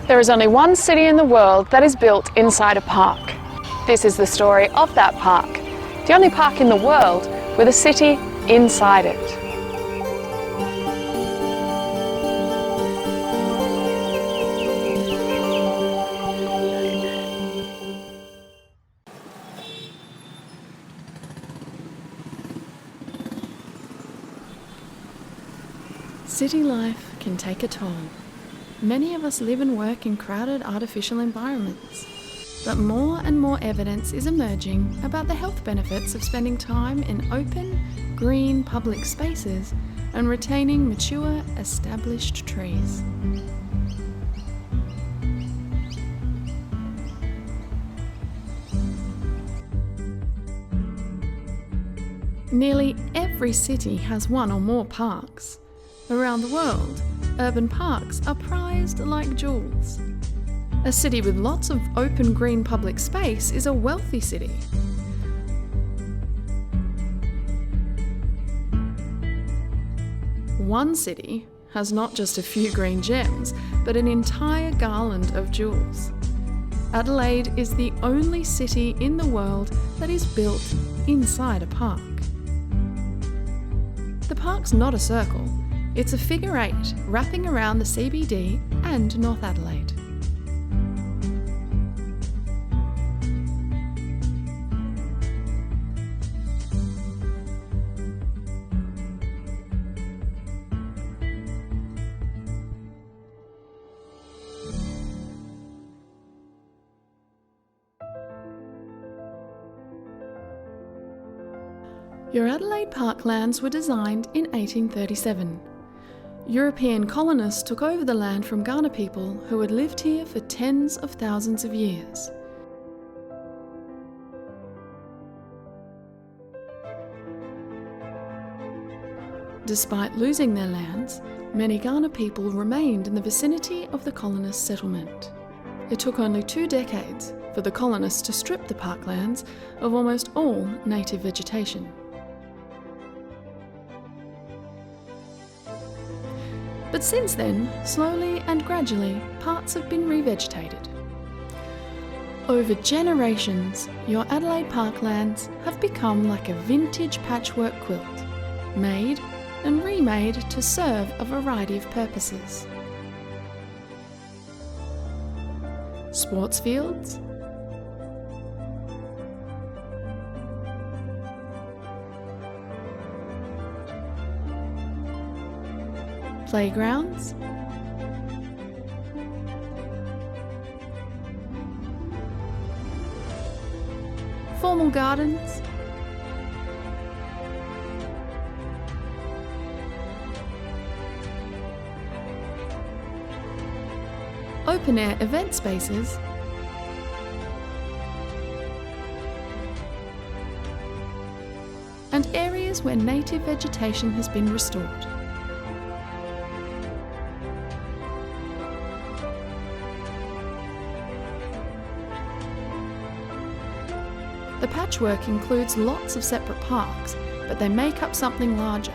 There is only one city in the world that is built inside a park. This is the story of that park, the only park in the world with a city inside it. City life can take a toll. Many of us live and work in crowded artificial environments. But more and more evidence is emerging about the health benefits of spending time in open, green public spaces and retaining mature, established trees. Nearly every city has one or more parks. Around the world, urban parks are prized like jewels. A city with lots of open green public space is a wealthy city. One city has not just a few green gems, but an entire garland of jewels. Adelaide is the only city in the world that is built inside a park. The park's not a circle. It's a figure 8 wrapping around the CBD and North Adelaide. Your Adelaide Park Lands were designed in 1837. European colonists took over the land from Kaurna people who had lived here for tens of thousands of years. Despite losing their lands, many Kaurna people remained in the vicinity of the colonist settlement. It took only 2 decades for the colonists to strip the parklands of almost all native vegetation. But since then, slowly and gradually, parts have been revegetated. Over generations, your Adelaide Parklands have become like a vintage patchwork quilt, made and remade to serve a variety of purposes. Sports fields, playgrounds, formal gardens, open-air event spaces, and areas where native vegetation has been restored. The patchwork includes lots of separate parks, but they make up something larger,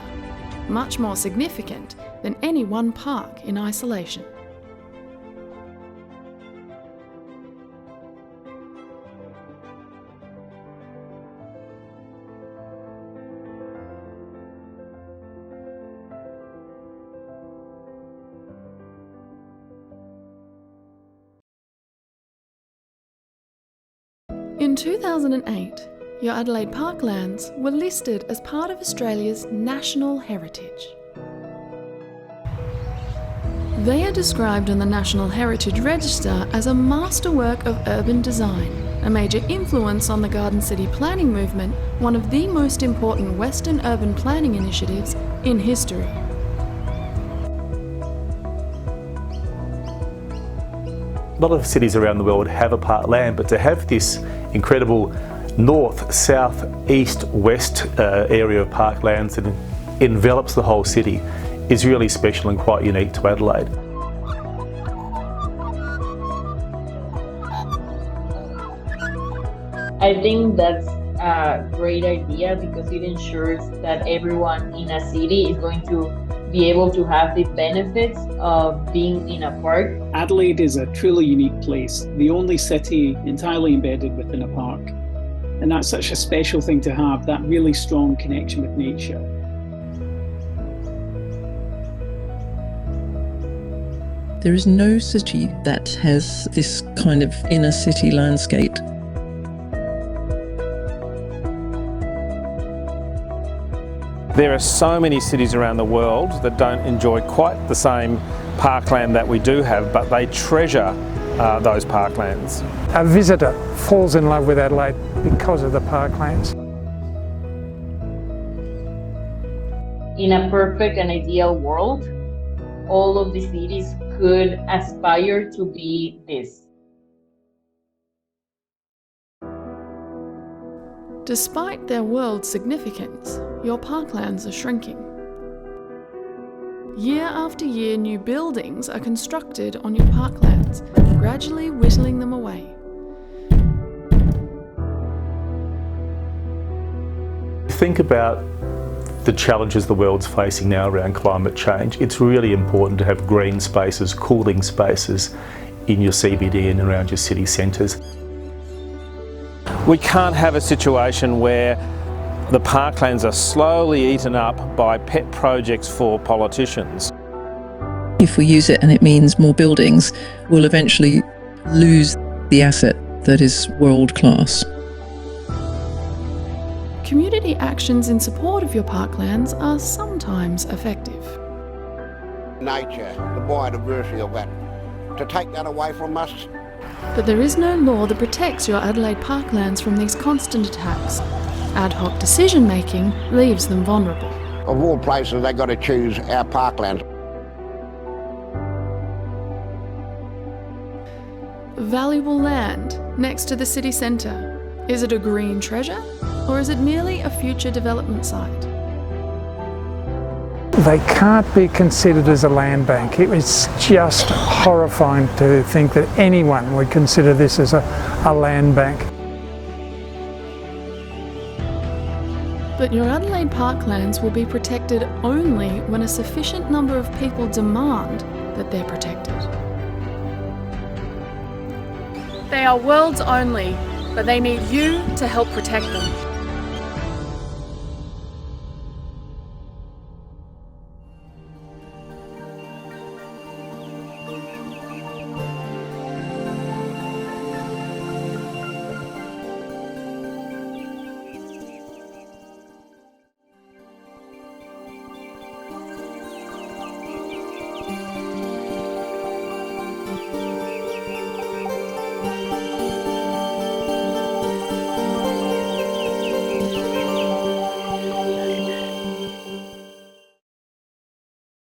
much more significant than any one park in isolation. In 2008, your Adelaide Park Lands were listed as part of Australia's national heritage. They are described in the National Heritage Register as a masterwork of urban design, a major influence on the Garden City planning movement, one of the most important Western urban planning initiatives in history. A lot of cities around the world have a parkland, but to have this incredible north, south, east, west area of parklands that envelops the whole city is really special and quite unique to Adelaide. I think that's a great idea because it ensures that everyone in a city is going to be able to have the benefits of being in a park. Adelaide is a truly unique place, the only city entirely embedded within a park. And that's such a special thing to have, that really strong connection with nature. There is no city that has this kind of inner city landscape. There are so many cities around the world that don't enjoy quite the same parkland that we do have, but they treasure those parklands. A visitor falls in love with Adelaide because of the parklands. In a perfect and ideal world, all of the cities could aspire to be this. Despite their world significance, your parklands are shrinking. Year after year, new buildings are constructed on your parklands, gradually whittling them away. Think about the challenges the world's facing now around climate change. It's really important to have green spaces, cooling spaces in your CBD and around your city centres. We can't have a situation where the parklands are slowly eaten up by pet projects for politicians. If we use it and it means more buildings, we'll eventually lose the asset that is world class. Community actions in support of your parklands are sometimes effective. Nature, the biodiversity of that, to take that away from us. But there is no law that protects your Adelaide parklands from these constant attacks. Ad hoc decision-making leaves them vulnerable. Of all places, they've got to choose our parklands. Valuable land next to the city centre. Is it a green treasure, or is it merely a future development site? They can't be considered as a land bank. It was just horrifying to think that anyone would consider this as a land bank. But your Adelaide parklands will be protected only when a sufficient number of people demand that they're protected. They are world's only, but they need you to help protect them.